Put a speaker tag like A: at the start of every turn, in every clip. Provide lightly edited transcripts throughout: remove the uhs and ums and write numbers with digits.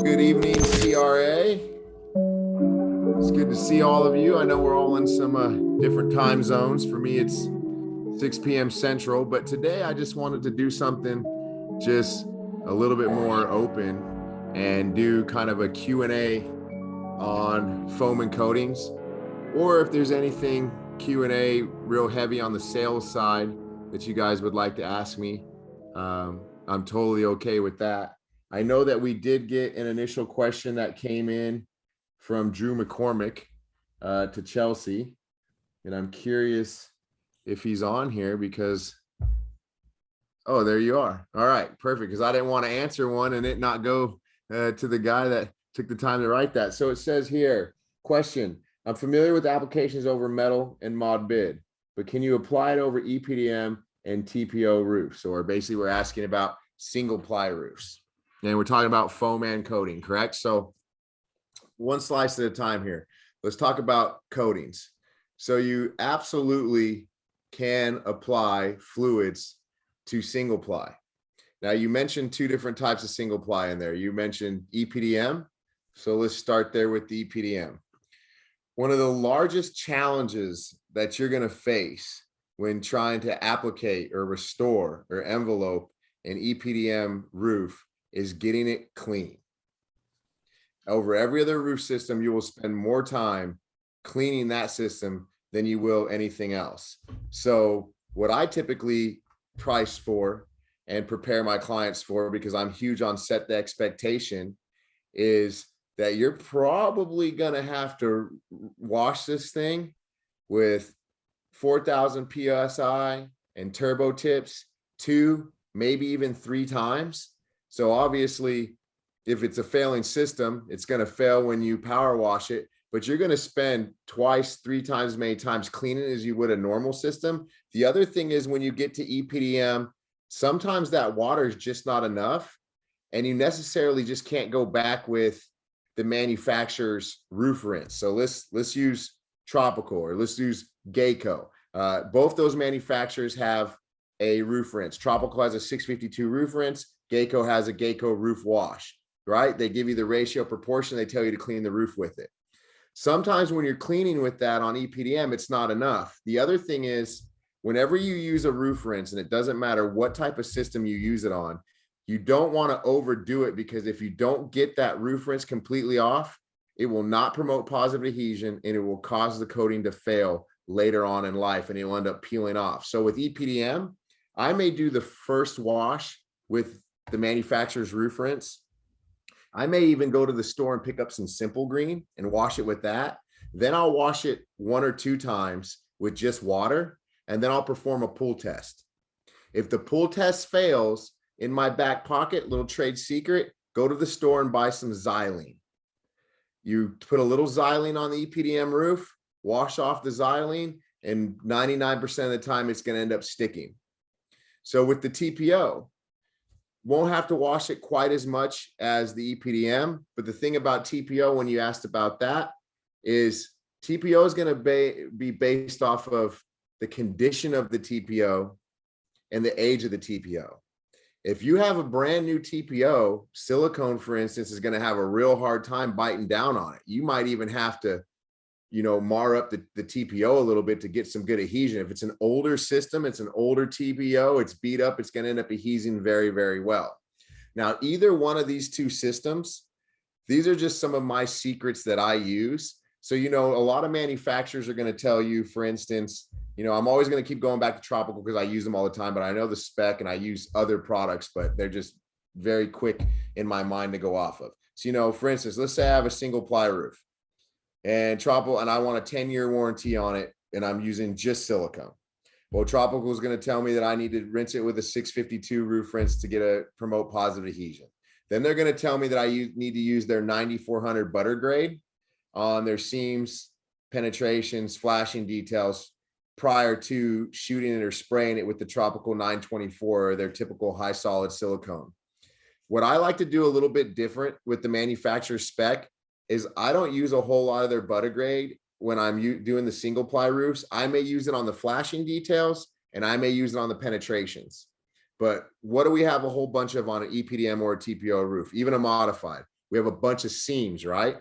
A: good evening, CRA. It's good to see all of you. I know we're all in some different time zones. For me, it's 6 p.m. Central, but today I just wanted to do something just a little bit more open and do kind of a Q&A on foam and coatings, or if there's anything Q&A real heavy on the sales side that you guys would like to ask me, I'm totally okay with that. I know that we did get an initial question that came in from Drew McCormick to Chelsea, and I'm curious if he's on here because, oh, there you are. All right, perfect, because I didn't want to answer one and it not go to the guy that took the time to write that. So it says here, question, I'm familiar with applications over metal and mod bid, but can you apply it over EPDM and TPO roofs? Or basically we're asking about single ply roofs. And we're talking about foam and coating, correct? So one slice at a time here. Let's talk about coatings. So you absolutely can apply fluids to single ply. Now you mentioned two different types of single ply in there. You mentioned EPDM. So let's start there with the EPDM. One of the largest challenges that you're going to face when trying to applicate or restore or envelope an EPDM roof is getting it clean. Over every other roof system, you will spend more time cleaning that system than you will anything else. So what I typically price for and prepare my clients for, because I'm huge on set the expectation, is that you're probably going to have to wash this thing with 4,000 PSI and turbo tips 2, maybe even 3 times. So obviously, if it's a failing system, it's going to fail when you power wash it, but you're going to spend 2, 3 times as many times cleaning as you would a normal system. The other thing is when you get to EPDM, sometimes that water is just not enough, and you necessarily just can't go back with the manufacturer's roof rinse. So let's use Tropical or let's use Geico. Both those manufacturers have a roof rinse. Tropical has a 652 roof rinse. Geico has a Geico roof wash, right? They give you the ratio proportion. They tell you to clean the roof with it. Sometimes when you're cleaning with that on EPDM, it's not enough. The other thing is whenever you use a roof rinse, and it doesn't matter what type of system you use it on, you don't want to overdo it, because if you don't get that roof rinse completely off, it will not promote positive adhesion and it will cause the coating to fail later on in life and it will end up peeling off. So with EPDM, I may do the first wash with the manufacturer's roof rinse. I may even go to the store and pick up some Simple Green and wash it with that. Then I'll wash it 1 or 2 times with just water, and then I'll perform a pull test. If the pull test fails, in my back pocket, little trade secret, go to the store and buy some xylene. You put a little xylene on the EPDM roof, wash off the xylene, and 99% of the time it's going to end up sticking. So with the TPO, won't have to wash it quite as much as the EPDM. But the thing about TPO, when you asked about that, is TPO is going to be based off of the condition of the TPO and the age of the TPO. If you have a brand new TPO, silicone, for instance, is going to have a real hard time biting down on it. You might even have to, mar up the TPO a little bit to get some good adhesion. If it's an older system, it's an older TPO, it's beat up, it's going to end up adhesing very, very well. Now, either one of these two systems, these are just some of my secrets that I use. So, a lot of manufacturers are going to tell you, for instance, I'm always going to keep going back to Tropical because I use them all the time, but I know the spec and I use other products, but they're just very quick in my mind to go off of. So, for instance, let's say I have a single ply roof and Tropical, and I want a 10-year warranty on it, and I'm using just silicone. Well, Tropical is going to tell me that I need to rinse it with a 652 roof rinse to promote positive adhesion. Then they're going to tell me that I need to use their 9400 butter grade on their seams, penetrations, flashing details prior to shooting it or spraying it with the Tropical 924 or their typical high solid silicone. What I like to do a little bit different with the manufacturer spec is I don't use a whole lot of their butter grade when I'm doing the single ply roofs. I may use it on the flashing details and I may use it on the penetrations. But what do we have a whole bunch of on an EPDM or a TPO roof, even a modified? we have a bunch of seams, right?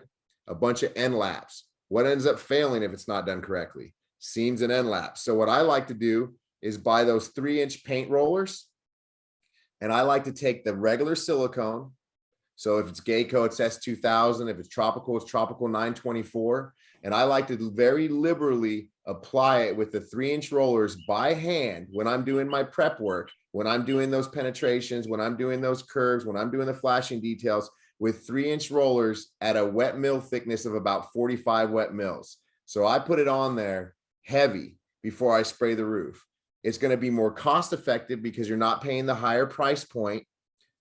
A: A bunch of end laps. What ends up failing if it's not done correctly? Seams and end laps. So what I like to do is buy those 3-inch paint rollers, and I like to take the regular silicone. So if it's Geico, it's S2000. If it's tropical, it's tropical 924. And I like to very liberally apply it with the 3-inch rollers by hand when I'm doing my prep work, when I'm doing those penetrations, when I'm doing those curves, when I'm doing the flashing details, with 3-inch rollers at a wet mill thickness of about 45 wet mils. So I put it on there heavy before I spray the roof. It's going to be more cost effective because you're not paying the higher price point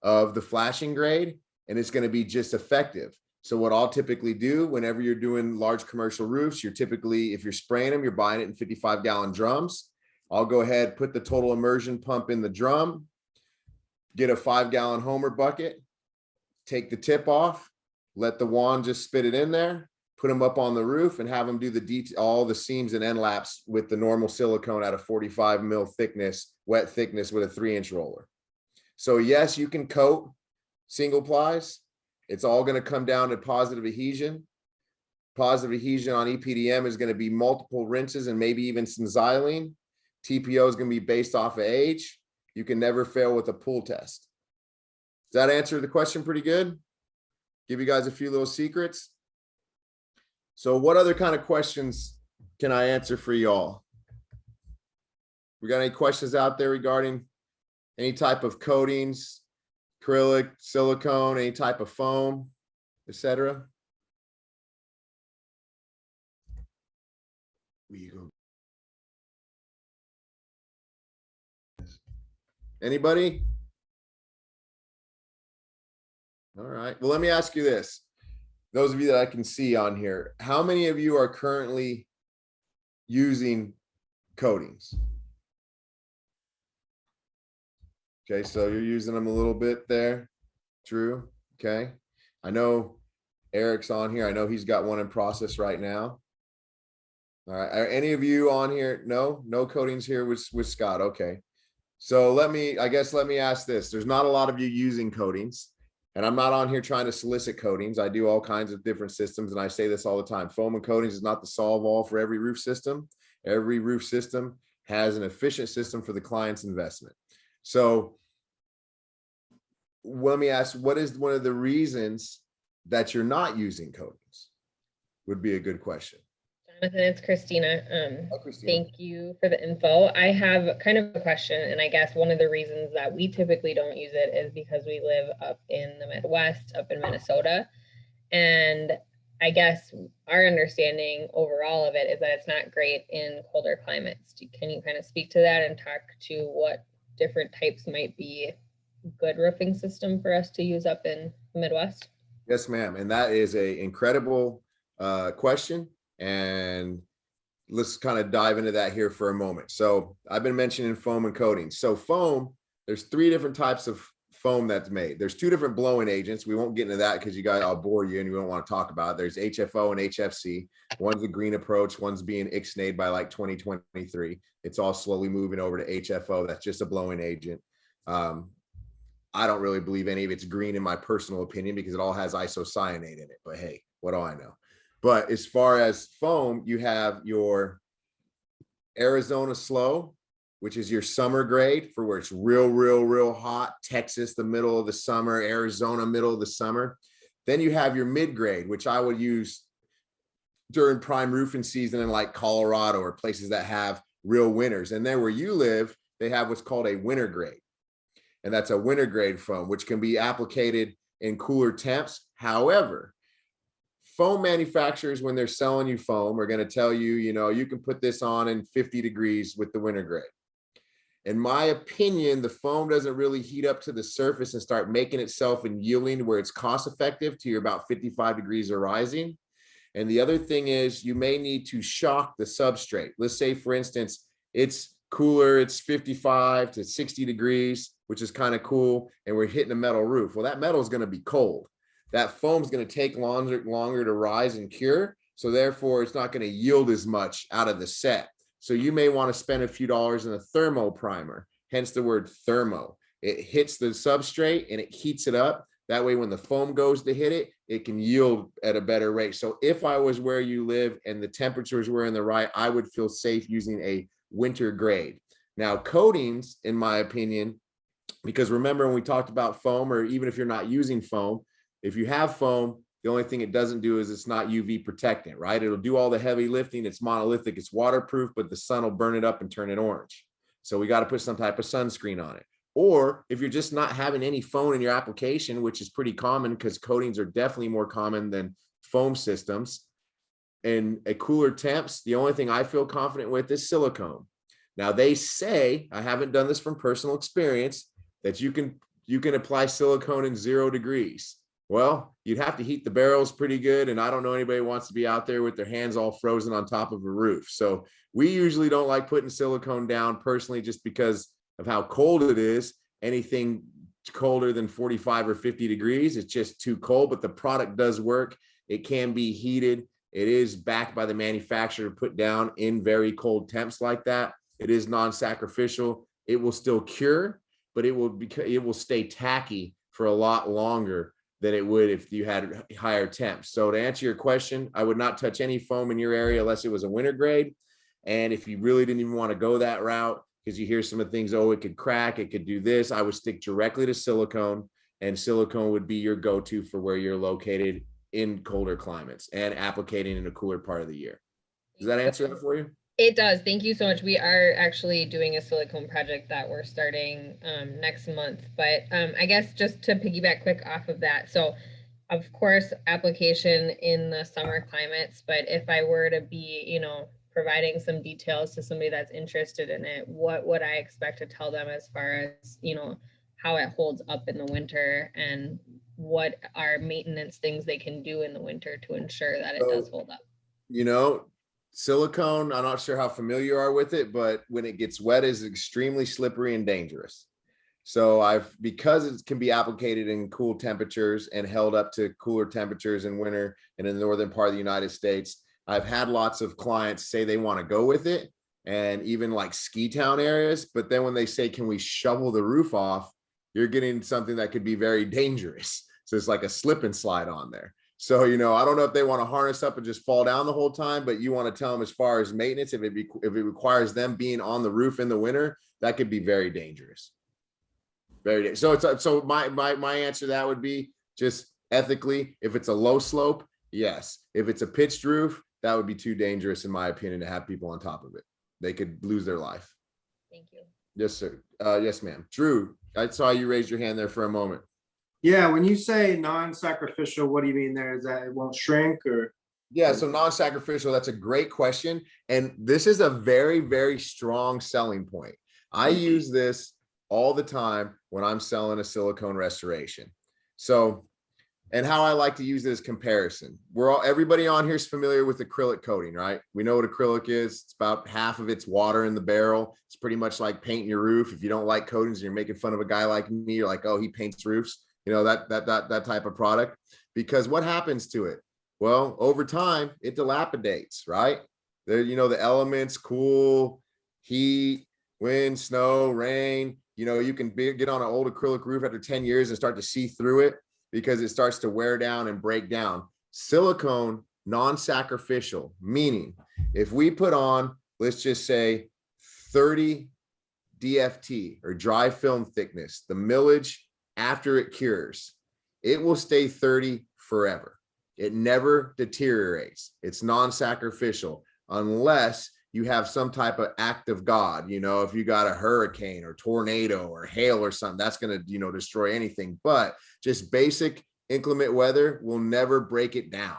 A: of the flashing grade, and it's going to be just effective. So what I'll typically do whenever you're doing large commercial roofs, you're typically, if you're spraying them, you're buying it in 55-gallon drums. I'll go ahead, put the total immersion pump in the drum, get a 5-gallon Homer bucket, take the tip off, let the wand just spit it in there, put them up on the roof, and have them do all the seams and end laps with the normal silicone at a 45 mil thickness, wet thickness with a 3-inch roller. So yes, you can coat single plies. It's all going to come down to positive adhesion. Positive adhesion on EPDM is going to be multiple rinses and maybe even some xylene. TPO is going to be based off of age. You can never fail with a pull test. Does that answer the question pretty good? Give you guys a few little secrets. So what other kind of questions can I answer for y'all? We got any questions out there regarding any type of coatings, acrylic, silicone, any type of foam, etc.? Anybody? All right. Well, let me ask you this. Those of you that I can see on here, how many of you are currently using coatings? Okay, so you're using them a little bit there. True. Okay. I know Eric's on here. I know he's got one in process right now. All right. Are any of you on here? No coatings here with Scott. Okay. So let me ask this. There's not a lot of you using coatings, and I'm not on here trying to solicit coatings. I do all kinds of different systems, and I say this all the time. Foam and coatings is not the solve all for every roof system. Every roof system has an efficient system for the client's investment. So let me ask, what is one of the reasons that you're not using coatings? Would be a good question.
B: Jonathan, it's Christina.
A: Christina.
B: Thank you for the info. I have kind of a question, and I guess one of the reasons that we typically don't use it is because we live up in the Midwest, up in Minnesota. And I guess our understanding overall of it is that it's not great in colder climates. Can you kind of speak to that and talk to what different types might be good roofing system for us to use up in the Midwest?
A: Yes, ma'am. And that is an incredible question. And let's kind of dive into that here for a moment. So I've been mentioning foam and coatings. So foam, there's 3 different types of foam that's made. There's 2 different blowing agents. We won't get into that because you guys, I'll bore you and you don't want to talk about it. There's HFO and HFC. One's a green approach. One's being ixnayed by like 2023. It's all slowly moving over to HFO. That's just a blowing agent. I don't really believe any of it's green in my personal opinion because it all has isocyanate in it. But hey, what do I know? But as far as foam, you have your Arizona Slow, which is your summer grade for where it's real hot. Texas, the middle of the summer. Arizona, middle of the summer. Then you have your mid grade, which I would use during prime roofing season in like Colorado or places that have real winters. And there where you live, they have what's called a winter grade. And that's a winter grade foam, which can be applicated in cooler temps. However, foam manufacturers, when they're selling you foam, are going to tell you, you know, you can put this on in 50 degrees with the winter grade. In my opinion, the foam doesn't really heat up to the surface and start making itself and yielding where it's cost effective to your about 55 degrees or rising. And the other thing is you may need to shock the substrate. Let's say, for instance, it's cooler, it's 55 to 60 degrees, which is kind of cool, and we're hitting a metal roof. Well, that metal is going to be cold. That foam is going to take longer to rise and cure. So therefore, it's not going to yield as much out of the set. So you may want to spend a few dollars in a thermo primer, hence the word thermo. It hits the substrate and it heats it up. That way, when the foam goes to hit it, it can yield at a better rate. So if I was where you live and the temperatures were in the right, I would feel safe using a winter grade. Now, coatings, in my opinion, because remember when we talked about foam, or even if you're not using foam, if you have foam, the only thing it doesn't do is it's not UV protectant, right? It'll do all the heavy lifting. It's monolithic, it's waterproof, but the sun will burn it up and turn it orange. So we got to put some type of sunscreen on it. Or if you're just not having any foam in your application, which is pretty common because coatings are definitely more common than foam systems, and a cooler temps, the only thing I feel confident with is silicone. Now they say, I haven't done this from personal experience, that you can apply silicone in 0 degrees. Well, you'd have to heat the barrels pretty good, and I don't know anybody who wants to be out there with their hands all frozen on top of a roof. So we usually don't like putting silicone down personally, just because of how cold it is. Anything colder than 45 or 50 degrees, it's just too cold, but the product does work. It can be heated. It is backed by the manufacturer to put down in very cold temps like that. It is non-sacrificial. It will still cure, but it will stay tacky for a lot longer than it would if you had higher temps. So to answer your question, I would not touch any foam in your area unless it was a winter grade. And if you really didn't even want to go that route, because you hear some of the things, oh, it could crack, it could do this, I would stick directly to silicone, and silicone would be your go-to for where you're located in colder climates and applicating in a cooler part of the year. Does that answer that for you?
B: It does. Thank you so much. We are actually doing a silicone project that we're starting next month. But I guess just to piggyback quick off of that. So of course, application in the summer climates, but if I were to be, you know, providing some details to somebody that's interested in it, what would I expect to tell them as far as, you know, how it holds up in the winter and what are maintenance things they can do in the winter to ensure that it does hold up?
A: You know, silicone, I'm not sure how familiar you are with it, but when it gets wet, is extremely slippery and dangerous. So because it can be applicated in cool temperatures and held up to cooler temperatures in winter and in the northern part of the United States, I've had lots of clients say they want to go with it, and even like ski town areas. But then when they say, can we shovel the roof off? You're getting something that could be very dangerous. So it's like a slip and slide on there. So, you know, I don't know if they want to harness up and just fall down the whole time, but you want to tell them as far as maintenance, if it requires them being on the roof in the winter, that could be very dangerous. So my answer to that would be just ethically, if it's a low slope, yes. If it's a pitched roof, that would be too dangerous, in my opinion, to have people on top of it. They could lose their life.
B: Thank you.
A: Yes, sir. Yes, ma'am. Drew, I saw you raise your hand there for a moment.
C: Yeah, when you say non-sacrificial, what do you mean there? Is that it won't shrink, or?
A: Yeah, so non-sacrificial, that's a great question. And this is a very, very strong selling point. I use this all the time when I'm selling a silicone restoration. So, and how I like to use this comparison. Everybody on here is familiar with acrylic coating, right? We know what acrylic is. It's about half of its water in the barrel. It's pretty much like painting your roof. If you don't like coatings and you're making fun of a guy like me, you're like, oh, he paints roofs, you know, that type of product. Because what happens to it? Well, over time, it dilapidates, right? There, you know, the elements, cool, heat, wind, snow, rain, you know, you can get on an old acrylic roof after 10 years and start to see through it, because it starts to wear down and break down. Silicone, non-sacrificial, meaning if we put on, let's just say 30 DFT or dry film thickness, the millage after it cures, it will stay 30 forever. It never deteriorates. It's non-sacrificial unless you have some type of act of God. You know, if you got a hurricane or tornado or hail or something, that's going to, you know, destroy anything. But just basic inclement weather will never break it down.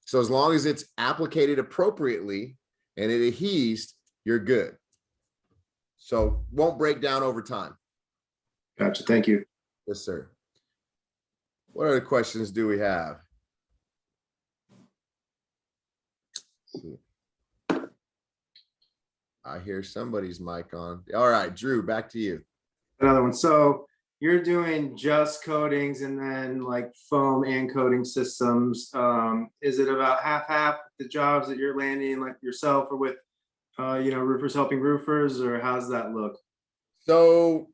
A: So as long as it's applicated appropriately and it adheres, you're good. So won't break down over time.
C: Gotcha. Thank you.
A: Yes, sir. What other questions do we have? Let's see. I hear somebody's mic on. All right, Drew, back to you.
C: Another one. So you're doing just coatings and then like foam and coating systems. Is it about half the jobs that you're landing like yourself or with, you know, roofers helping roofers, or how's that look?
A: So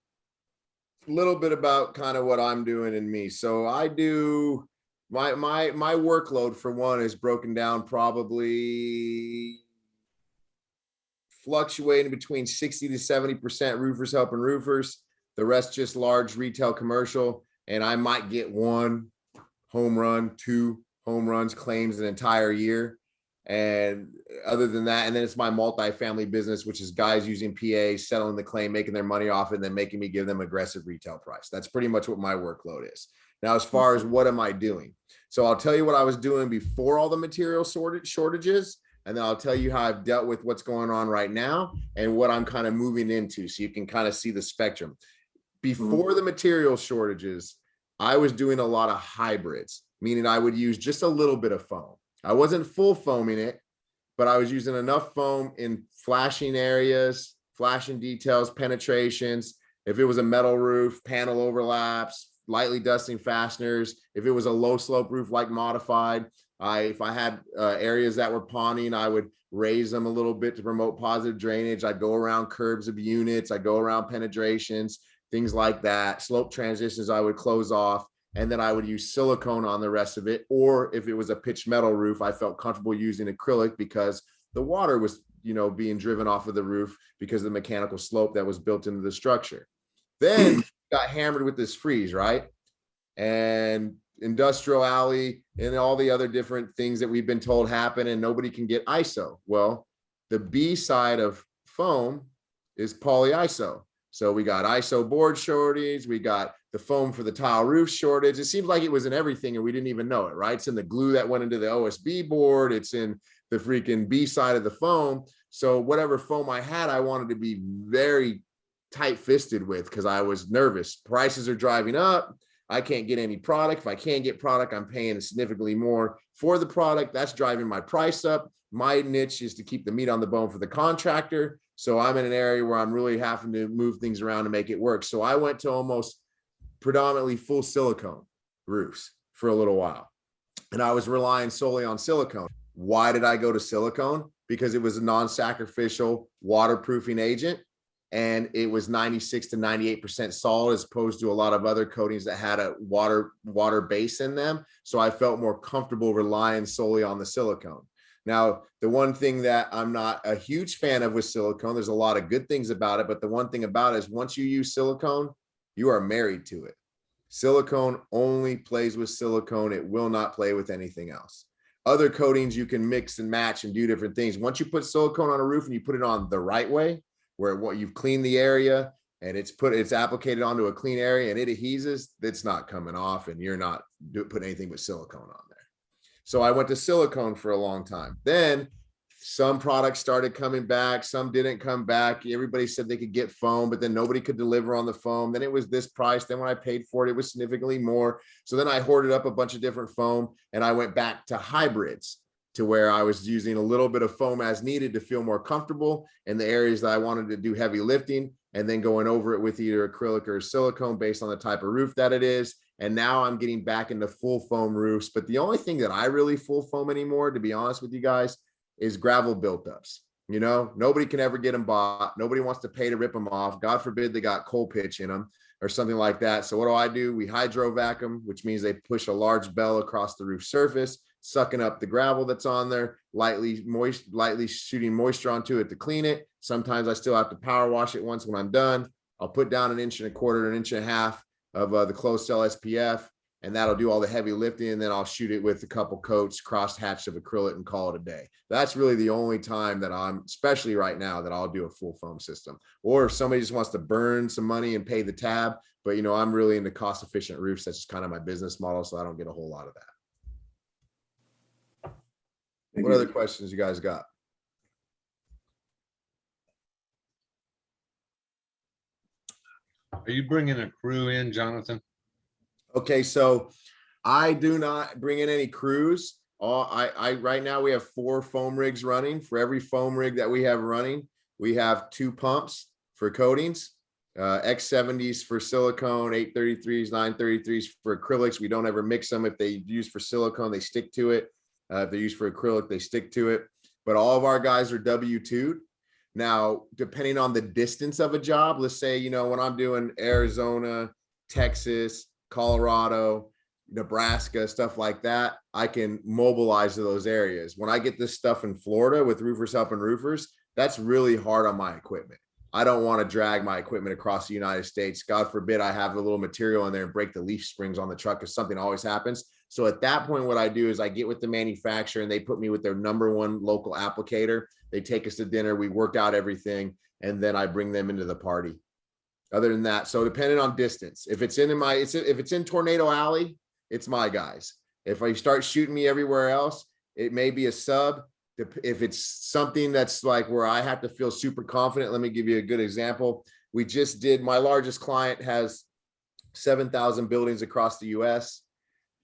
A: little bit about kind of what I'm doing and me. So I do my workload for one is broken down probably fluctuating between 60 to 70% roofers helping roofers, the rest just large retail commercial. And I might get 1 home run, 2 home runs claims an entire year. And other than that, and then it's my multifamily business, which is guys using PAs, settling the claim, making their money off it, and then making me give them aggressive retail price. That's pretty much what my workload is. Now, as far as what am I doing? So I'll tell you what I was doing before all the material shortages, and then I'll tell you how I've dealt with what's going on right now and what I'm kind of moving into, so you can kind of see the spectrum. Before the material shortages, I was doing a lot of hybrids, meaning I would use just a little bit of foam. I wasn't full foaming it, but I was using enough foam in flashing areas, flashing details, penetrations. If it was a metal roof, panel overlaps, lightly dusting fasteners. If it was a low slope roof like modified, if I had areas that were ponding, I would raise them a little bit to promote positive drainage. I'd go around curbs of units. I'd go around penetrations, things like that. Slope transitions, I would close off. And then I would use silicone on the rest of it. Or if it was a pitched metal roof, I felt comfortable using acrylic because the water was, being driven off of the roof because of the mechanical slope that was built into the structure. Then got hammered with this freeze, right? And industrial alley and all the other different things that we've been told happen, and nobody can get ISO. Well, the B side of foam is polyiso. So we got ISO board shortage, we got the foam for the tile roof shortage. It seems like it was in everything and we didn't even know it, right? It's in the glue that went into the OSB board. It's in the freaking B side of the foam. So whatever foam I had, I wanted to be very tight-fisted with because I was nervous. Prices are driving up. I can't get any product. If I can't get product, I'm paying significantly more for the product. That's driving my price up. My niche is to keep the meat on the bone for the contractor. So I'm in an area where I'm really having to move things around to make it work. So I went to almost predominantly full silicone roofs for a little while. And I was relying solely on silicone. Why did I go to silicone? Because it was a non-sacrificial waterproofing agent. And it was 96 to 98% solid as opposed to a lot of other coatings that had a water base in them. So I felt more comfortable relying solely on the silicone. Now, the one thing that I'm not a huge fan of with silicone, there's a lot of good things about it, but the one thing about it is once you use silicone, you are married to it. Silicone only plays with silicone. It will not play with anything else. Other coatings you can mix and match and do different things. Once you put silicone on a roof and you put it on the right way, where what you've cleaned the area and it's applicated onto a clean area and it adheses, it's not coming off and you're not putting anything but silicone on there. So I went to silicone for a long time. Then some products started coming back, some didn't come back. Everybody said they could get foam, but then nobody could deliver on the foam. Then it was this price. Then when I paid for it, it was significantly more. So then I hoarded up a bunch of different foam and I went back to hybrids, to where I was using a little bit of foam as needed to feel more comfortable in the areas that I wanted to do heavy lifting, and then going over it with either acrylic or silicone based on the type of roof that it is. And now I'm getting back into full foam roofs. But the only thing that I really full foam anymore, to be honest with you guys, is gravel buildups. Nobody can ever get them bought. Nobody wants to pay to rip them off. God forbid they got coal pitch in them or something like that. So what do? We hydro vac them, which means they push a large bell across the roof surface, sucking up the gravel that's on there, lightly shooting moisture onto it to clean it. Sometimes I still have to power wash it once when I'm done. I'll put down 1.25 inches, 1.5 inches of the closed cell SPF, and that'll do all the heavy lifting. And then I'll shoot it with a couple coats, cross hatch of acrylic, and call it a day. That's really the only time that especially right now, that I'll do a full foam system. Or if somebody just wants to burn some money and pay the tab, but I'm really into cost efficient roofs. That's just kind of my business model. So I don't get a whole lot of that. What other questions you guys got?
D: Are you bringing a crew in, Jonathan?
A: Okay, so I do not bring in any crews. Right now we have 4 foam rigs running. For every foam rig that we have running, we have 2 pumps for coatings, X70s for silicone, 833s, 933s for acrylics. We don't ever mix them. If they use for silicone, they stick to it. If they're used for acrylic, they stick to it. But all of our guys are W-2'd. Now, depending on the distance of a job, let's say, when I'm doing Arizona, Texas, Colorado, Nebraska, stuff like that, I can mobilize to those areas. When I get this stuff in Florida with Roofers Helping Roofers, that's really hard on my equipment. I don't want to drag my equipment across the United States. God forbid I have a little material in there and break the leaf springs on the truck, because something always happens. So at that point, what I do is I get with the manufacturer and they put me with their #1 local applicator. They take us to dinner. We work out everything, and then I bring them into the party. Other than that, so depending on distance, if it's in Tornado Alley, it's my guys. If I start shooting me everywhere else, it may be a sub. If it's something that's like where I have to feel super confident, let me give you a good example. We just did, my largest client has 7,000 buildings across the US.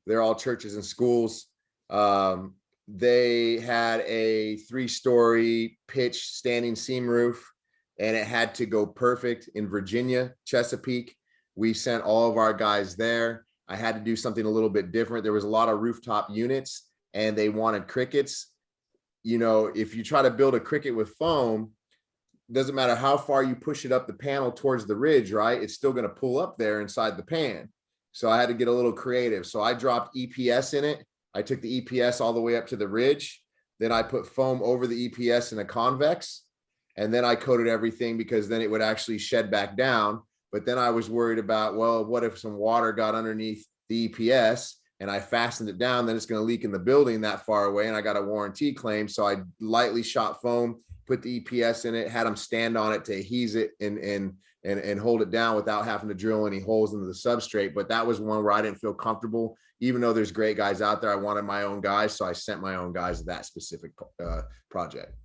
A: They're all churches and schools. They had a 3-story pitch standing seam roof, and it had to go perfect in Virginia, Chesapeake. We sent all of our guys there. I had to do something a little bit different. There was a lot of rooftop units and they wanted crickets. You know, if you try to build a cricket with foam, doesn't matter how far you push it up the panel towards the ridge, right? It's still going to pull up there inside the pan. So I had to get a little creative. So I dropped EPS in it. I took the EPS all the way up to the ridge. Then I put foam over the EPS in a convex. And then I coated everything, because then it would actually shed back down. But then I was worried about, well, what if some water got underneath the EPS and I fastened it down, then it's going to leak in the building that far away, and I got a warranty claim. So I lightly shot foam, put the EPS in it, had them stand on it to adhese it and hold it down without having to drill any holes into the substrate. But that was one where I didn't feel comfortable. Even though there's great guys out there, I wanted my own guys. So I sent my own guys to that specific project.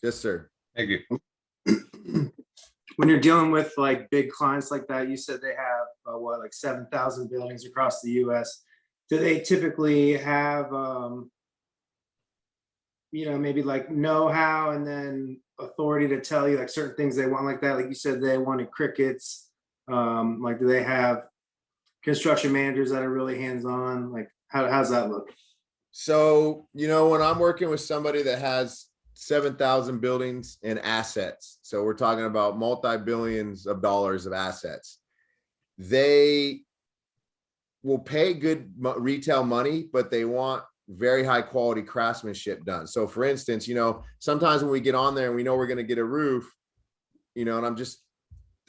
A: Yes, sir.
D: Thank you.
C: When you're dealing with like big clients like that, you said they have like 7,000 buildings across the US. Do they typically have, maybe like know-how and then authority to tell you like certain things they want like that? Like you said, they wanted crickets. Like, do they have construction managers that are really hands-on? Like, how's that look?
A: So, when I'm working with somebody that has 7,000 buildings and assets, so we're talking about multi-billions of dollars of assets, they will pay good retail money, but they want very high quality craftsmanship done. So for instance, sometimes when we get on there and we know we're going to get a roof, and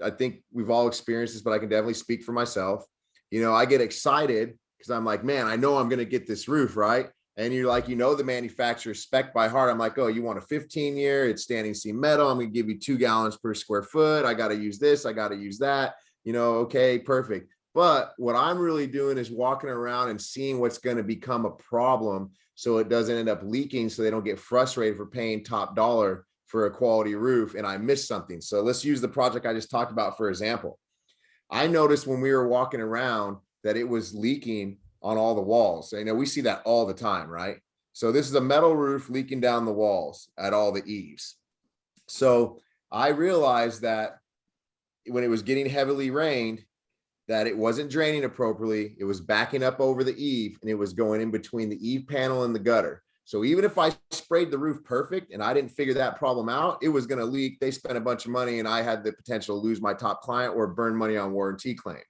A: I think we've all experienced this, but I can definitely speak for myself. I get excited because I'm like, man, I know I'm going to get this roof, right? And you're like, the manufacturer's spec by heart. I'm like, oh, you want a 15-year, it's standing seam metal. I'm going to give you 2 gallons per square foot. I got to use this. I got to use that, okay, perfect. But what I'm really doing is walking around and seeing what's going to become a problem, so it doesn't end up leaking, so they don't get frustrated for paying top dollar for a quality roof and I miss something. So let's use the project I just talked about for example. I noticed when we were walking around that it was leaking on all the walls. We see that all the time, right? So this is a metal roof leaking down the walls at all the eaves. So I realized that when it was getting heavily rained, that it wasn't draining appropriately. It was backing up over the eave, and it was going in between the eave panel and the gutter. So even if I sprayed the roof perfect and I didn't figure that problem out, it was going to leak. They spent a bunch of money and I had the potential to lose my top client or burn money on warranty claim.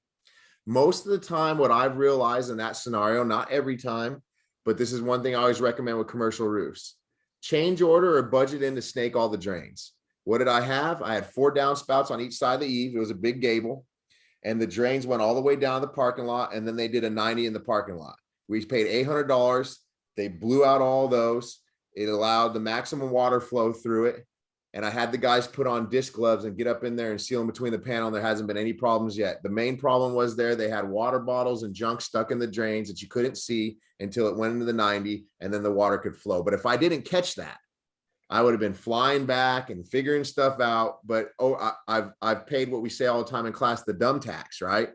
A: Most of the time, what I've realized in that scenario, not every time, but this is one thing I always recommend with commercial roofs: change order or budget in to snake all the drains. What did I have? I had 4 downspouts on each side of the eave. It was a big gable, and the drains went all the way down the parking lot, and then they did a 90 in the parking lot. We paid $800. They blew out all those. It allowed the maximum water flow through it. And I had the guys put on disc gloves and get up in there and seal them between the panel. There hasn't been any problems yet. The main problem was they had water bottles and junk stuck in the drains that you couldn't see until it went into the 90, and then the water could flow. But if I didn't catch that, I would have been flying back and figuring stuff out. But I've paid what we say all the time in class, the dumb tax, right?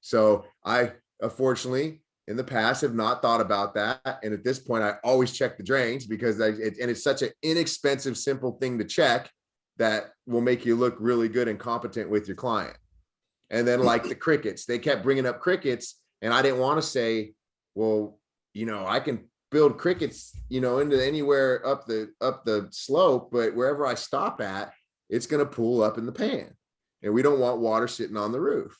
A: So I, unfortunately, in the past have not thought about that. And at this point, I always check the drains because it's such an inexpensive, simple thing to check that will make you look really good and competent with your client. And then like the crickets, they kept bringing up crickets, and I didn't want to say, well, I can build crickets, into anywhere up the slope, but wherever I stop at, it's going to pool up in the pan. And we don't want water sitting on the roof.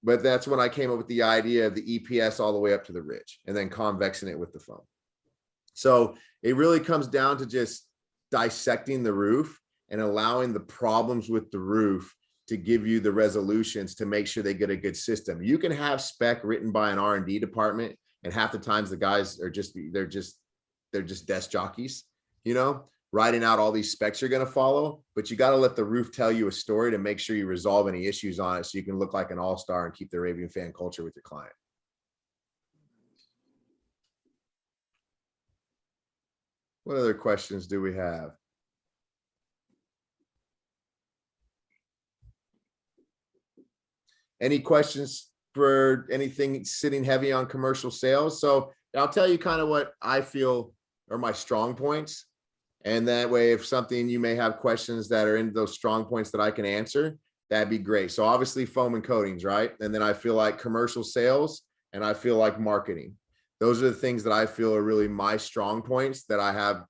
A: But that's when I came up with the idea of the EPS all the way up to the ridge and then convexing it with the foam. So it really comes down to just dissecting the roof and allowing the problems with the roof to give you the resolutions to make sure they get a good system. You can have spec written by an R&D department, and half the times the guys are they're just desk jockeys, you know, writing out all these specs you're going to follow, but you got to let the roof tell you a story to make sure you resolve any issues on it so you can look like an all-star and keep the raving fan culture with your client. What other questions do we have? Any questions for anything sitting heavy on commercial sales? So I'll tell you kind of what I feel are my strong points. And that way, if something you may have questions that are in those strong points that I can answer, that'd be great. So obviously foam and coatings, right? And then I feel like commercial sales and I feel like marketing. Those are the things that I feel are really my strong points that I have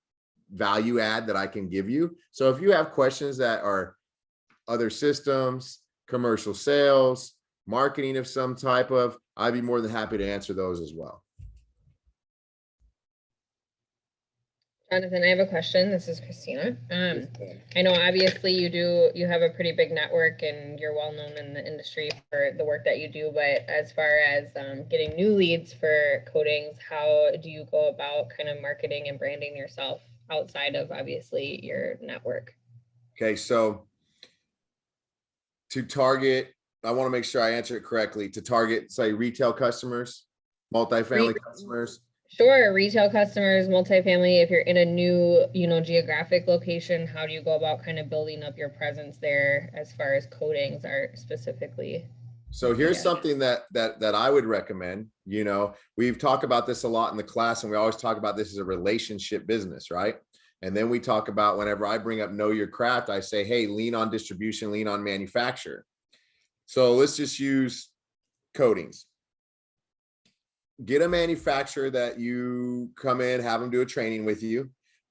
A: value add that I can give you. So if you have questions that are other systems, commercial sales, marketing of some type of, I'd be more than happy to answer those as well.
B: Jonathan, I have a question. This is Christina. I know obviously you have a pretty big network and you're well known in the industry for the work that you do, but as far as getting new leads for coatings, how do you go about kind of marketing and branding yourself outside of obviously your network?
A: Okay, so to target, I want to make sure I answer it correctly, to target, say, retail customers, multifamily customers.
B: Sure, retail customers, multifamily. If you're in a new, geographic location, how do you go about kind of building up your presence there as far as coatings are specifically?
A: So here's something that I would recommend. We've talked about this a lot in the class, and we always talk about this as a relationship business, right? And then we talk about, whenever I bring up know your craft, I say, hey, lean on distribution, lean on manufacturer. So let's just use coatings. Get a manufacturer that you come in, have them do a training with you.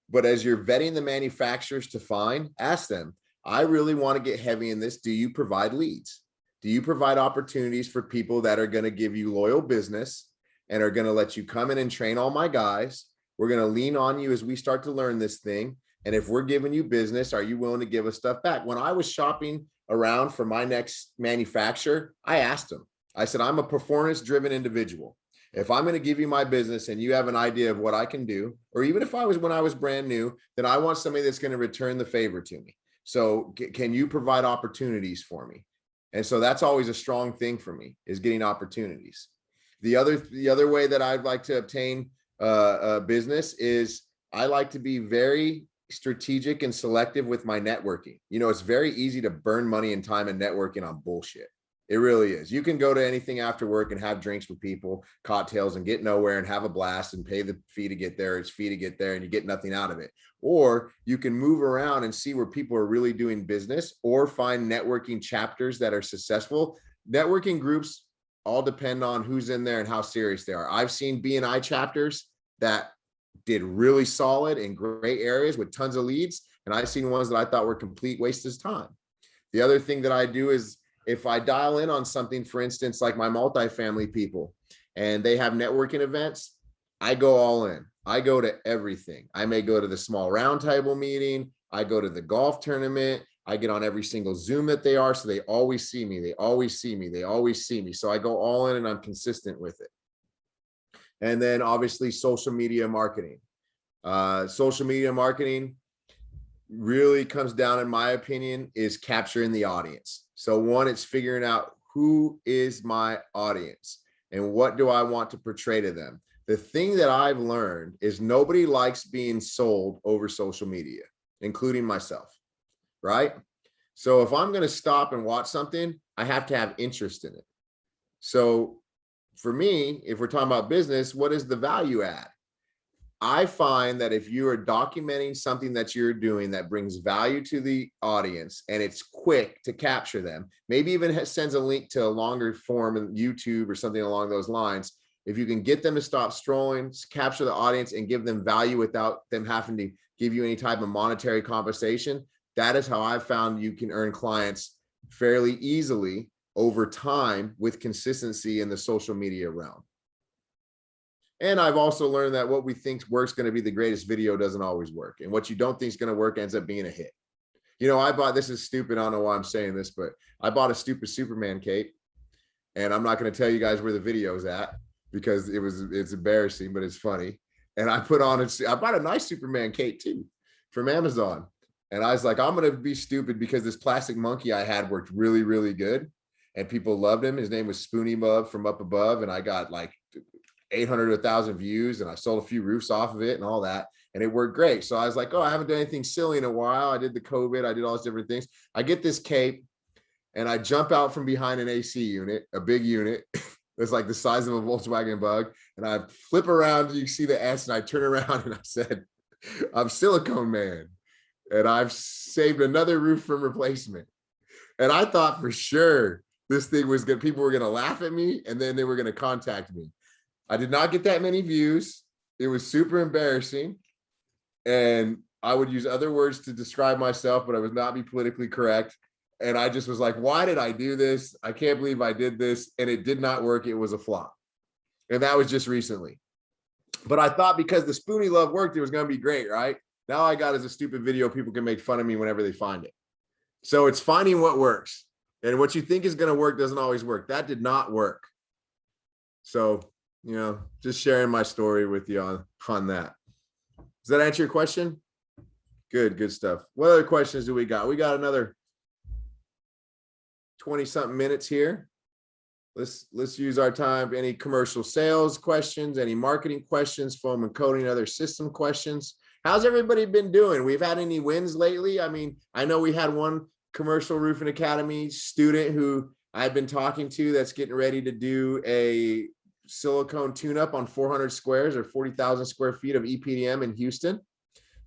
A: But as you're vetting the manufacturers to find, ask them, I really want to get heavy in this. Do you provide leads? Do you provide opportunities for people that are going to give you loyal business and are going to let you come in and train all my guys? We're going to lean on you as we start to learn this thing. And if we're giving you business, are you willing to give us stuff back? When I was shopping around for my next manufacturer, I asked them, I said, I'm a performance-driven individual. If I'm going to give you my business and you have an idea of what I can do, or even if when I was brand new, then I want somebody that's going to return the favor to me. So can you provide opportunities for me? And so that's always a strong thing for me, is getting opportunities. The other way that I'd like to obtain business is I like to be very strategic and selective with my networking. It's very easy to burn money and time and networking on bullshit. It really is. You can go to anything after work and have drinks with people, cocktails, and get nowhere and have a blast and pay the fee to get there. It's fee to get there and you get nothing out of it. Or you can move around and see where people are really doing business, or find networking chapters that are successful. Networking groups all depend on who's in there and how serious they are. I've seen B&I chapters that did really solid in great areas with tons of leads. And I've seen ones that I thought were complete wastes of time. The other thing that I do is, if I dial in on something, for instance, like my multifamily people, and they have networking events, I go all in. I go to everything. I may go to the small roundtable meeting. I go to the golf tournament. I get on every single Zoom that they are. So they always see me. They always see me. They always see me. So I go all in and I'm consistent with it. And then obviously social media marketing. Social media marketing really comes down, in my opinion, is capturing the audience. So one, it's figuring out who is my audience and what do I want to portray to them. The thing that I've learned is nobody likes being sold over social media, including myself, right? So if I'm going to stop and watch something, I have to have interest in it. So for me, if we're talking about business, what is the value add? I find that if you are documenting something that you're doing that brings value to the audience and it's quick to capture them, maybe even sends a link to a longer form in YouTube or something along those lines. If you can get them to stop scrolling, capture the audience and give them value without them having to give you any type of monetary compensation, that is how I've found you can earn clients fairly easily over time with consistency in the social media realm. And I've also learned that what we think works going to be the greatest video doesn't always work. And what you don't think is going to work ends up being a hit. You know, I bought, this is stupid, I don't know why I'm saying this, but I bought a stupid Superman cape. And I'm not going to tell you guys where the video's at because it's embarrassing, but it's funny. And I put on, I bought a nice Superman cape too from Amazon. And I was like, I'm going to be stupid because this plastic monkey I had worked really, really good. And people loved him. His name was Spoony Bub from Up Above. And I got like 800 to 1,000 views, and I sold a few roofs off of it and all that. And it worked great. So I was like, oh, I haven't done anything silly in a while. I did the COVID. I did all these different things. I get this cape and I jump out from behind an AC unit, a big unit. It's like the size of a Volkswagen Bug. And I flip around, you see the S, and I turn around and I said, I'm Silicone Man. And I've saved another roof from replacement. And I thought for sure this thing was good. People were going to laugh at me and then they were going to contact me. I did not get that many views. It was super embarrassing. And I would use other words to describe myself, but I would not be politically correct. And I just was like, why did I do this? I can't believe I did this. And it did not work. It was a flop. And that was just recently. But I thought because the Spoonie Love worked, it was going to be great, right? Now I got as a stupid video, people can make fun of me whenever they find it. So it's finding what works. And what you think is going to work doesn't always work. That did not work. So, you know, just sharing my story with you on that. Does that answer your question? Good stuff. What other questions do we got? We got another 20-something minutes here. Let's use our time. Any commercial sales questions, any marketing questions, foam and coating, other system questions. How's everybody been doing? We've had any wins lately? I mean, I know we had one commercial roofing academy student who I've been talking to that's getting ready to do a silicone tune-up on 400 squares or 40,000 square feet of EPDM in Houston.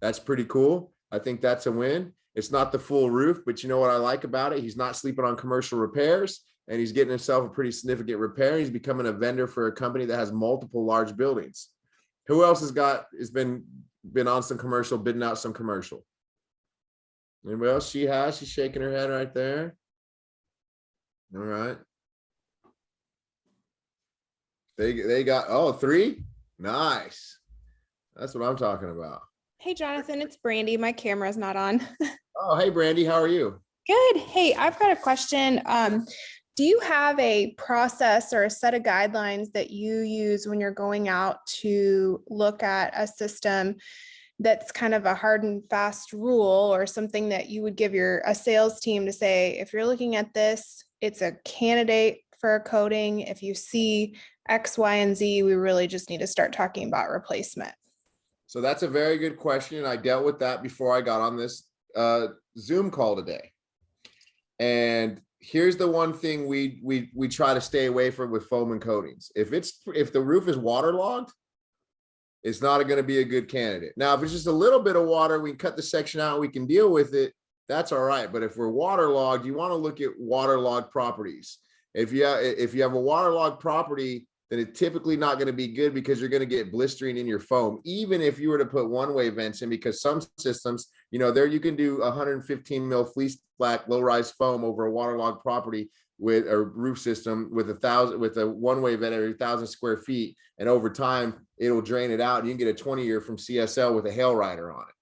A: That's pretty cool. I think that's a win. It's not the full roof, but you know what I like about it? He's not sleeping on commercial repairs and he's getting himself a pretty significant repair. He's becoming a vendor for a company that has multiple large buildings. Who else has been on some commercial, bidding out some commercial? Anybody else? She's shaking her head right there. All right. They got, 3? Nice. That's what I'm talking about.
E: Hey, Jonathan, it's Brandy. My camera's not on.
A: Oh, hey, Brandy, how are you?
E: Good. Hey, I've got a question. Do you have a process or a set of guidelines that you use when you're going out to look at a system that's kind of a hard and fast rule, or something that you would give a sales team to say, if you're looking at this, it's a candidate for a coating. If you see X, Y, and Z, we really just need to start talking about replacement?
A: So that's a very good question. I dealt with that before I got on this Zoom call today. And here's the one thing we try to stay away from with foam and coatings. If the roof is waterlogged, it's not going to be a good candidate. Now, if it's just a little bit of water, we can cut the section out, we can deal with it. That's all right. But if we're waterlogged, you want to look at waterlogged properties. If you have a waterlogged property, then it's typically not going to be good because you're going to get blistering in your foam, even if you were to put one-way vents in, because some systems, you know, there you can do 115 mil fleece black low-rise foam over a waterlogged property with a roof system with a one-way vent every 1,000 square feet, and over time it'll drain it out and you can get a 20-year from CSL with a hail rider on it.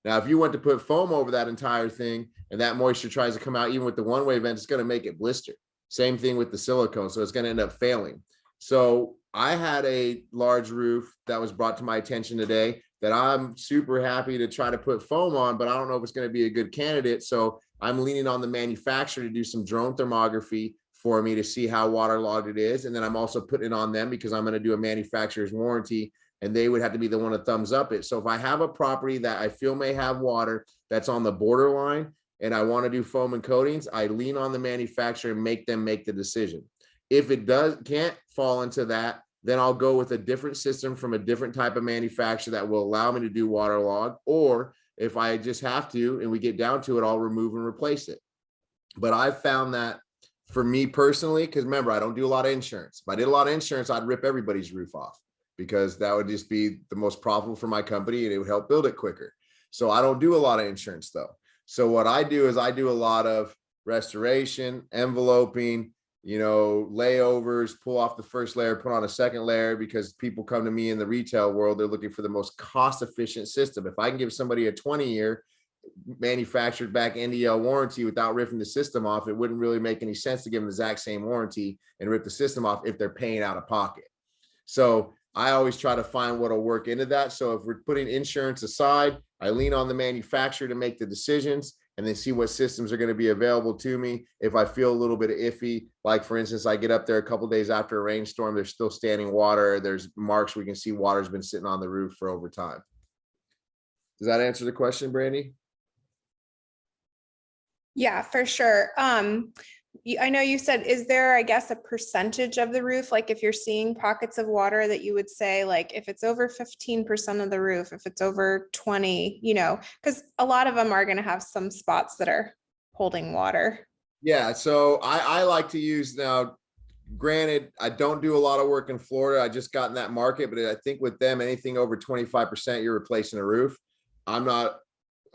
A: Now, if you went to put foam over that entire thing and that moisture tries to come out even with the one-way vent, it's going to make it blister. Same thing with the silicone, so it's going to end up failing. So I had a large roof that was brought to my attention today that I'm super happy to try to put foam on, but I don't know if it's going to be a good candidate. So I'm leaning on the manufacturer to do some drone thermography for me to see how waterlogged it is. And then I'm also putting it on them because I'm going to do a manufacturer's warranty and they would have to be the one to thumbs up it. So if I have a property that I feel may have water that's on the borderline and I want to do foam and coatings, I lean on the manufacturer and make them make the decision. If it can't fall into that, then I'll go with a different system from a different type of manufacturer that will allow me to do waterlog. Or if I just have to, and we get down to it, I'll remove and replace it. But I've found that for me personally, because remember, I don't do a lot of insurance. If I did a lot of insurance, I'd rip everybody's roof off because that would just be the most profitable for my company and it would help build it quicker. So I don't do a lot of insurance though. So what I do is I do a lot of restoration, enveloping, you know, layovers, pull off the first layer, put on a second layer, because people come to me in the retail world, they're looking for the most cost efficient system. If I can give somebody a 20-year manufactured back NDL warranty without ripping the system off, it wouldn't really make any sense to give them the exact same warranty and rip the system off if they're paying out of pocket. So I always try to find what'll work into that. So if we're putting insurance aside, I lean on the manufacturer to make the decisions and then see what systems are going to be available to me. If I feel a little bit iffy, like for instance, I get up there a couple days after a rainstorm, there's still standing water. There's marks we can see water's been sitting on the roof for over time. Does that answer the question, Brandy?
E: Yeah, for sure. I know you said, is there, I guess, a percentage of the roof? Like if you're seeing pockets of water that you would say, like, if it's over 15% of the roof, if it's over 20, you know, because a lot of them are going to have some spots that are holding water.
A: Yeah. So I like to use, now, granted, I don't do a lot of work in Florida. I just got in that market, but I think with them, anything over 25%, you're replacing a roof. I'm not,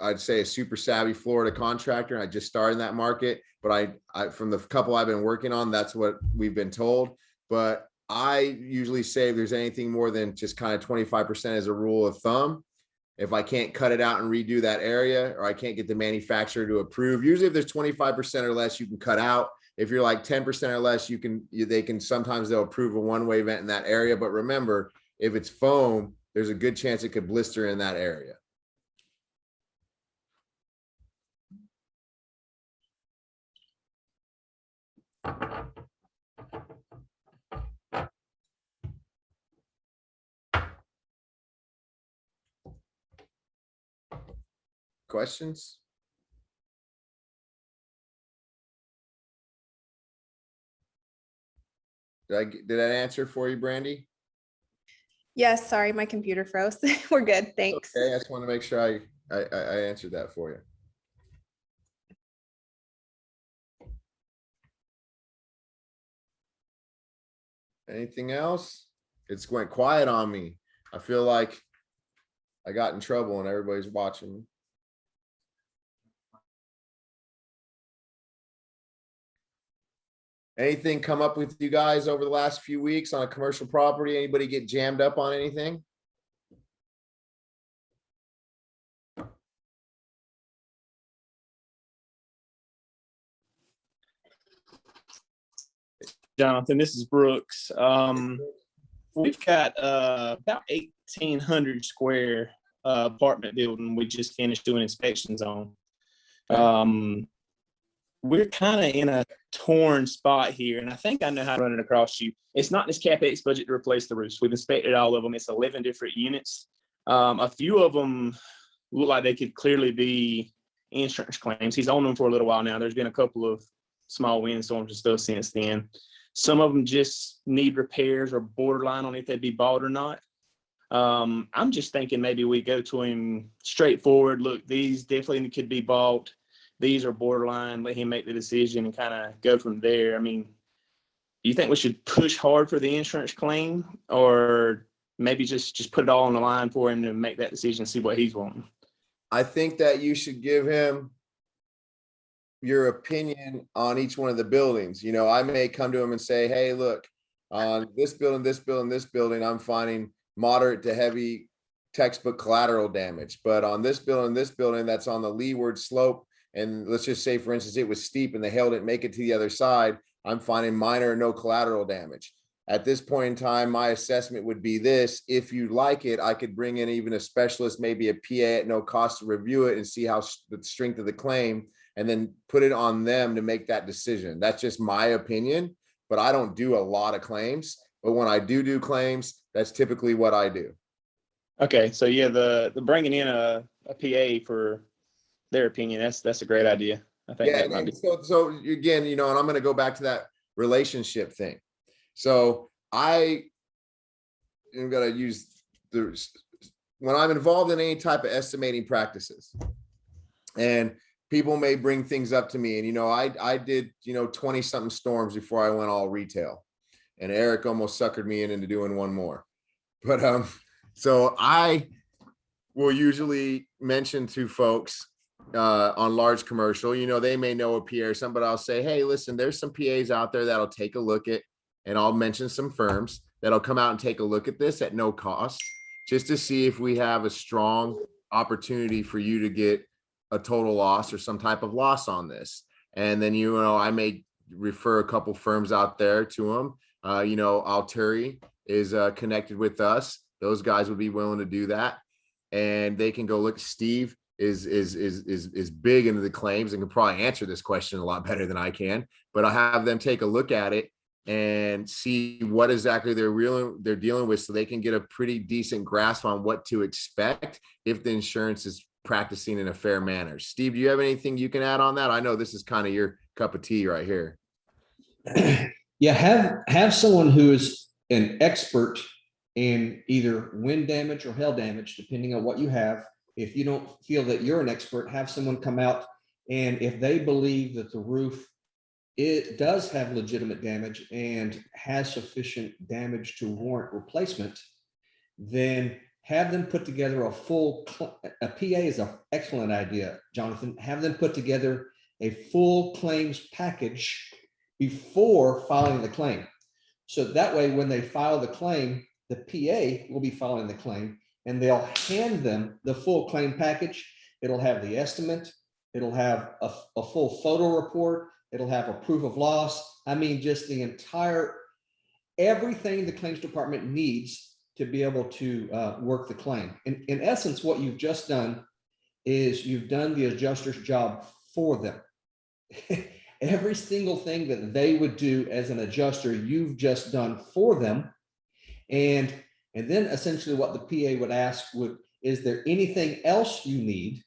A: I'd say, a super savvy Florida contractor. I just started in that market, but I from the couple I've been working on, that's what we've been told. But I usually say if there's anything more than just kind of 25% as a rule of thumb, if I can't cut it out and redo that area, or I can't get the manufacturer to approve, usually if there's 25% or less, you can cut out. If you're like 10% or less, they can sometimes they'll approve a one-way vent in that area. But remember, if it's foam, there's a good chance it could blister in that area. Questions? Did that answer for you, Brandy?
E: Yes, sorry, my computer froze. We're good, thanks.
A: Okay, I just want to make sure I answered that for you. Anything else? It's went quiet on me. I feel like I got in trouble and everybody's watching. Anything come up with you guys over the last few weeks on a commercial property? Anybody get jammed up on anything?
F: Jonathan, this is Brooks. We've got about 1,800 square apartment building we just finished doing inspections on. We're kind of in a torn spot here, and I think I know how to run it across you. It's not this CapEx budget to replace the roofs. We've inspected all of them. It's 11 different units. A few of them look like they could clearly be insurance claims. He's owned them for a little while now. There's been a couple of small windstorms and stuff since then. Some of them just need repairs or borderline on if they'd be bought or not. I'm just thinking maybe we go to him straightforward. Look, these definitely could be bought. These are borderline. Let him make the decision and kind of go from there. I mean, do you think we should push hard for the insurance claim, or maybe just put it all on the line for him to make that decision and see what he's wanting?
A: I think that you should give him your opinion on each one of the buildings. You know, I may come to him and say, hey, look, on this building, this building, this building, I'm finding moderate to heavy textbook collateral damage. But on this building that's on the leeward slope, and let's just say, for instance, it was steep and the hail didn't make it to the other side, I'm finding minor or no collateral damage. At this point in time, my assessment would be this: if you like it, I could bring in even a specialist, maybe a PA at no cost, to review it and see how the strength of the claim, and then put it on them to make that decision. That's just my opinion, but I don't do a lot of claims. But when I do claims, that's typically what I do.
F: Okay, so yeah, the bringing in a PA for their opinion, that's a great idea. I think that might be.
A: So again, you know, and I'm going to go back to that relationship thing. So I'm going to use when I'm involved in any type of estimating practices, and people may bring things up to me, and, you know, I did, you know, 20 something storms before I went all retail, and Eric almost suckered me into doing one more. But so I will usually mention to folks, on large commercial, you know, they may know a PA or somebody. I'll say, hey, listen, there's some PAs out there that'll take a look at, and I'll mention some firms that'll come out and take a look at this at no cost, just to see if we have a strong opportunity for you to get a total loss or some type of loss on this. And then, you know, I may refer a couple firms out there to them. You know, Alteri is connected with us. Those guys would be willing to do that, and they can go look. Steve is big into the claims and can probably answer this question a lot better than I can. But I'll have them take a look at it and see what exactly they're dealing with, so they can get a pretty decent grasp on what to expect if the insurance is practicing in a fair manner. Steve, do you have anything you can add on that? I know this is kind of your cup of tea right here.
G: Yeah, have someone who is an expert in either wind damage or hail damage, depending on what you have. If you don't feel that you're an expert, have someone come out, and if they believe that the roof, it does have legitimate damage and has sufficient damage to warrant replacement, then have them put together a PA is an excellent idea, Jonathan. Have them put together a full claims package before filing the claim. So that way, when they file the claim, the PA will be filing the claim, and they'll hand them the full claim package. It'll have the estimate. It'll have a full photo report. It'll have a proof of loss. I mean, just the entire, everything the claims department needs to be able to work the claim. In essence, what you've just done is you've done the adjuster's job for them. Every single thing that they would do as an adjuster, you've just done for them. And then essentially what the PA would ask is there anything else you need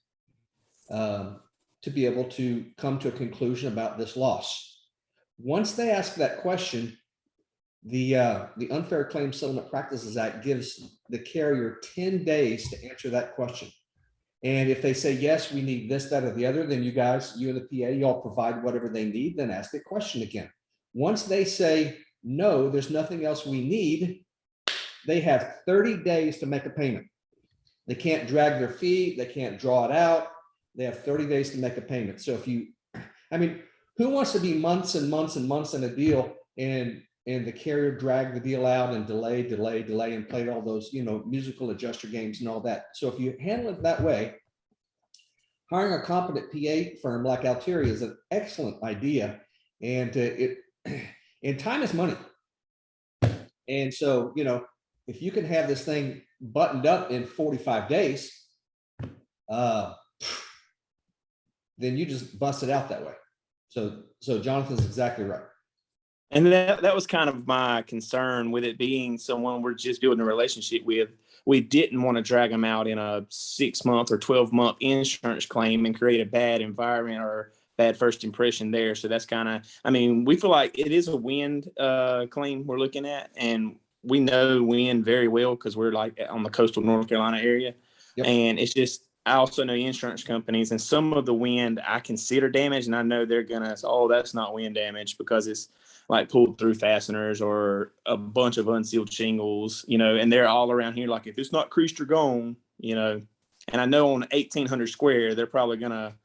G: to be able to come to a conclusion about this loss? Once they ask that question, the Unfair Claims Settlement Practices Act gives the carrier 10 days to answer that question. And if they say, yes, we need this, that, or the other, then you guys, you and the PA, y'all provide whatever they need, then ask the question again. Once they say, no, there's nothing else we need, they have 30 days to make a payment. They can't drag their feet. They can't draw it out. They have 30 days to make a payment. So if you, I mean, who wants to be months and months and months in a deal and the carrier drag the deal out and delay and play all those, you know, musical adjuster games and all that. So if you handle it that way, hiring a competent PA firm like Alteri is an excellent idea. And and time is money. And so, you know, if you can have this thing buttoned up in 45 days, then you just bust it out that way. So Jonathan's exactly right.
F: And that was kind of my concern with it being someone we're just building a relationship with. We didn't want to drag them out in a 6-month or 12-month insurance claim and create a bad environment or bad first impression there. So that's kind of, I mean, we feel like it is a wind claim we're looking at, and we know wind very well because we're like on the coastal North Carolina area. Yep. And it's just, I also know insurance companies, and some of the wind I consider damage, and I know they're gonna say, oh, that's not wind damage because it's like pulled through fasteners or a bunch of unsealed shingles, you know, and they're all around here. Like if it's not creased or gone, you know, and I know on 1,800 square, they're probably gonna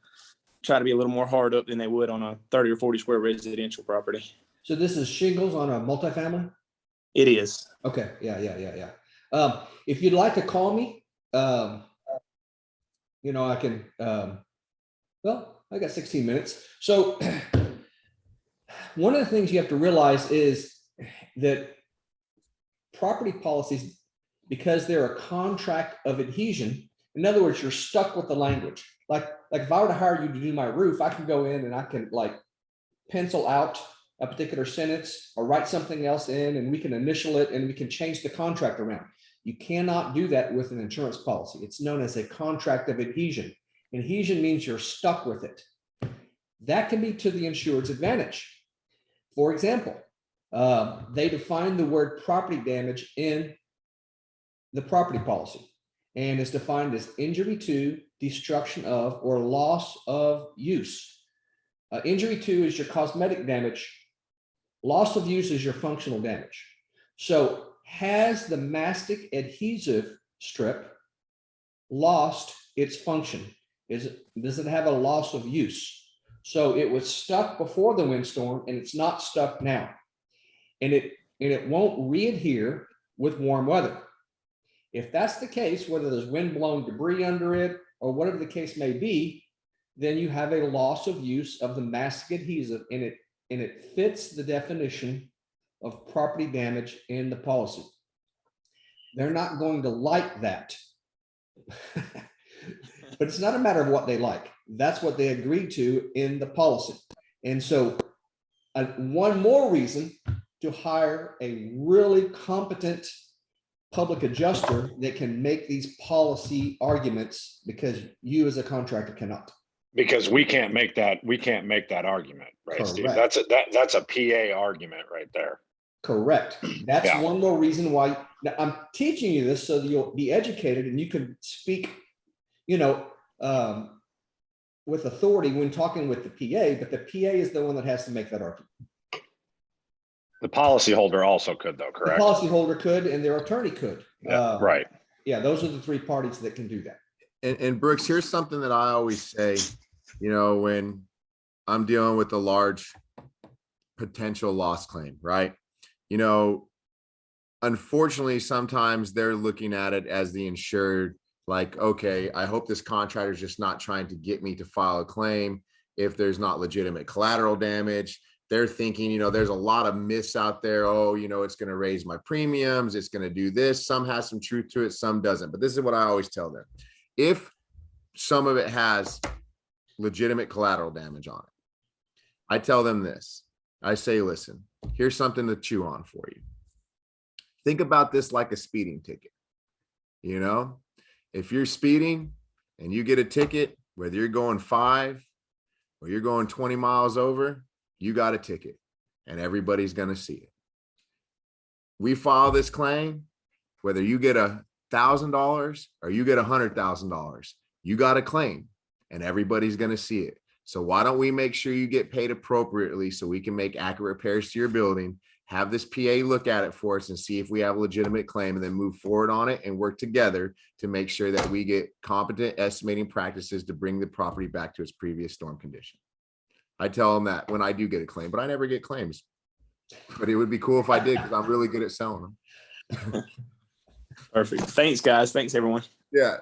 F: try to be a little more hard up than they would on a 30 or 40 square residential property.
G: So this is shingles on a multifamily?
F: It is.
G: Okay. Yeah. If you'd like to call me, you know, I can, well, I got 16 minutes. So one of the things you have to realize is that property policies, because they're a contract of adhesion, in other words, you're stuck with the language. Like if I were to hire you to do my roof, I can go in and I can like pencil out a particular sentence or write something else in, and we can initial it and we can change the contract around. You cannot do that with an insurance policy. It's known as a contract of adhesion. Adhesion means you're stuck with it. That can be to the insured's advantage. For example, they define the word property damage in the property policy, and it's defined as injury to, destruction of, or loss of use. Injury to is your cosmetic damage. Loss of use is your functional damage. So has the mastic adhesive strip lost its function? does it have a loss of use? So it was stuck before the windstorm and it's not stuck now. And it won't re-adhere with warm weather. If that's the case, whether there's wind-blown debris under it or whatever the case may be, then you have a loss of use of the mastic adhesive, and it fits the definition of property damage in the policy. They're not going to like that. But it's not a matter of what they like. That's what they agreed to in the policy. And so one more reason to hire a really competent public adjuster that can make these policy arguments, because you as a contractor cannot.
H: Because we can't make that argument, right, Steve?
G: Correct.
H: That's a PA argument right there.
G: Correct. That's
H: Yeah.
G: one more reason why. Now, I'm teaching you this so that you'll be educated and you can speak, with authority when talking with the PA, but the PA is the one that has to make that argument.
H: The policyholder also could, though, correct?
G: The policyholder could, and their attorney could.
H: Yeah, right.
G: Yeah, those are the three parties that can do that.
A: And Brooks, here's something that I always say, when I'm dealing with a large potential loss claim, right? Unfortunately, sometimes they're looking at it as the insured, like, okay, I hope this contractor is just not trying to get me to file a claim if there's not legitimate collateral damage. They're thinking, there's a lot of myths out there. Oh, it's going to raise my premiums. It's going to do this. Some has some truth to it, some doesn't. But this is what I always tell them. If some of it has legitimate collateral damage on it, I tell them this. I say, listen, here's something to chew on for you. Think about this like a speeding ticket. If you're speeding and you get a ticket, whether you're going 5 or you're going 20 miles over, you got a ticket and everybody's going to see it. We file this claim, whether you get $1,000 or you get $100,000, you got a claim and everybody's going to see it. So why don't we make sure you get paid appropriately so we can make accurate repairs to your building, have this PA look at it for us and see if we have a legitimate claim, and then move forward on it and work together to make sure that we get competent estimating practices to bring the property back to its previous storm condition. I tell them that when I do get a claim, but I never get claims. But it would be cool if I did, because I'm really good at selling them.
F: Perfect. Thanks, guys. Thanks, everyone.
A: Yeah,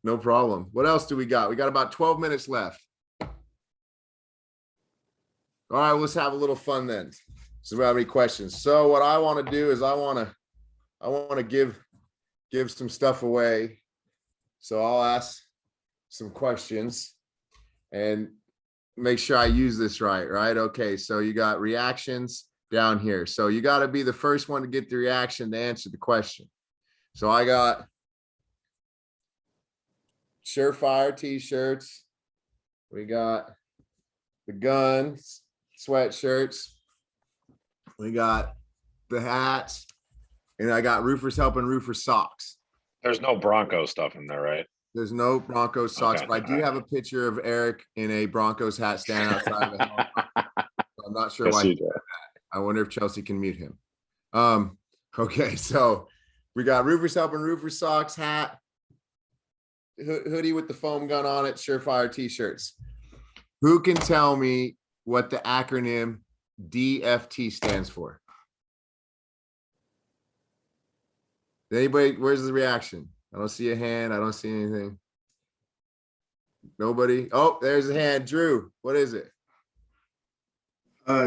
A: no problem. What else do we got? We got about 12 minutes left. All right, let's have a little fun then. So we have any questions? So what I want to do is I want to give some stuff away. So I'll ask some questions and make sure I use this right? Okay, so you got reactions down here. So you got to be the first one to get the reaction to answer the question. So I got Surefire t-shirts. We got the guns, sweatshirts. We got the hats, and I got Roofers Helping Roofers socks.
H: There's no Broncos stuff in there, right?
A: There's no Broncos socks,
H: Okay.
A: but I do have a picture of Eric in a Broncos hat standing outside of the house. I'm not sure
H: Yes,
A: why.
H: you do.
A: I wonder if Chelsea can mute him. Okay, so we got Roofers Helping Roofers socks, hat, hoodie with the foam gun on it, Surefire t-shirts. Who can tell me what the acronym DFT stands for? Anybody? Where's the reaction? I don't see a hand. I don't see anything. Nobody. Oh, there's a hand. Drew, what is it?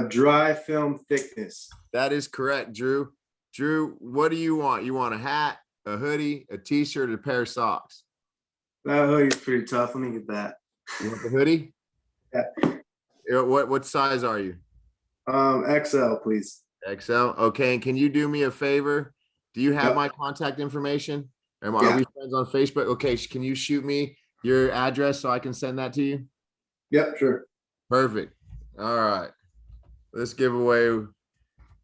C: Dry film thickness.
A: That is correct, Drew. Drew, what do you want? You want a hat, a hoodie, a t-shirt, a pair of socks?
C: That hoodie's pretty tough. Let me get that.
A: You want the hoodie?
C: Yeah.
A: What size are you?
C: XL, please.
A: XL. Okay, and can you do me a favor? Do you have my contact information? Are we friends on Facebook? Okay, can you shoot me your address so I can send that to you?
C: Yep, sure.
A: Perfect. All right. Let's give away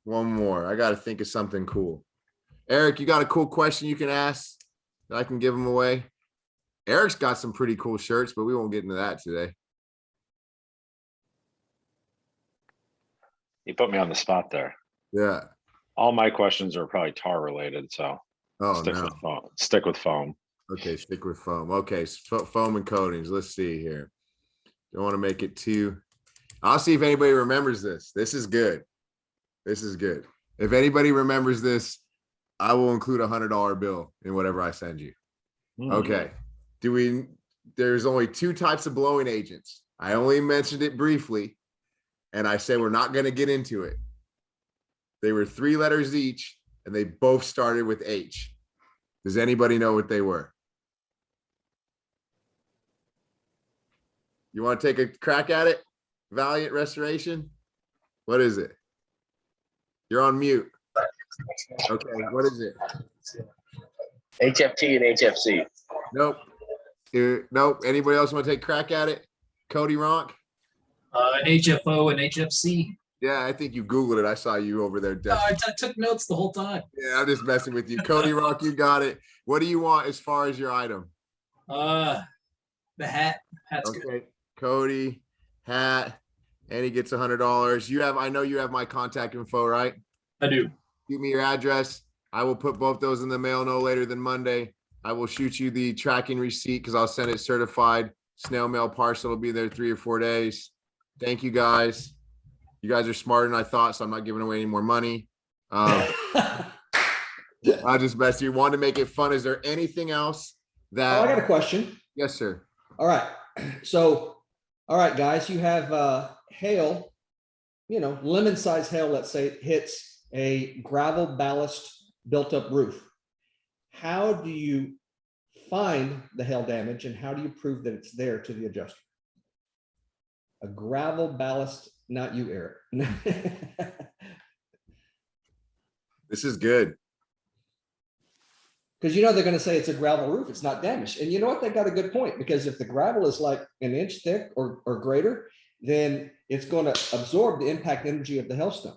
A: one more. I got to think of something cool. Eric, you got a cool question you can ask that I can give them away? Eric's got some pretty cool shirts, but we won't get into that today.
H: You put me on the spot there.
A: Yeah.
H: All my questions are probably tar related, so
A: Oh,
H: stick
A: no.
H: with foam. Stick with foam.
A: Okay, stick with foam. Okay, foam and coatings. Let's see here. Don't want to make it too. I'll see if anybody remembers this. This is good. This is good. If anybody remembers this, I will include $100 bill in whatever I send you. Okay. There's only two types of blowing agents. I only mentioned it briefly, and I said we're not going to get into it. They were 3 letters each, and they both started with H. Does anybody know what they were? You want to take a crack at it? Valiant Restoration? What is it? You're on mute. Okay, what is it?
I: HFT and HFC.
A: Nope. Nope. Anybody else want to take a crack at it? Cody Ronk?
J: An HFO and HFC.
A: Yeah, I think you Googled it. I saw you over there.
J: No, I took notes the whole time.
A: Yeah, I'm just messing with you. Cody Ronk, you got it. What do you want as far as your item?
J: The hat. Hat's good.
A: Okay, Cody, hat, and he gets $100. I know you have my contact info, right?
J: I do.
A: Give me your address. I will put both those in the mail no later than Monday. I will shoot you the tracking receipt because I'll send it certified. Snail mail parcel will be there 3 or 4 days. Thank you guys. You guys are smarter than I thought, so I'm not giving away any more money. I just messed you. Want to make it fun. Is there anything else that?
G: Oh, I got a question.
A: Yes, sir.
G: All right. So, all right, guys, you have hail, lemon-sized hail, let's say, hits a gravel ballast built-up roof. How do you find the hail damage, and how do you prove that it's there to the adjuster? A gravel ballast, not you, Eric.
A: This is good.
G: Because they're going to say it's a gravel roof, it's not damaged. And you know what? They got a good point, because if the gravel is like an inch thick or greater, then it's going to absorb the impact energy of the hailstone.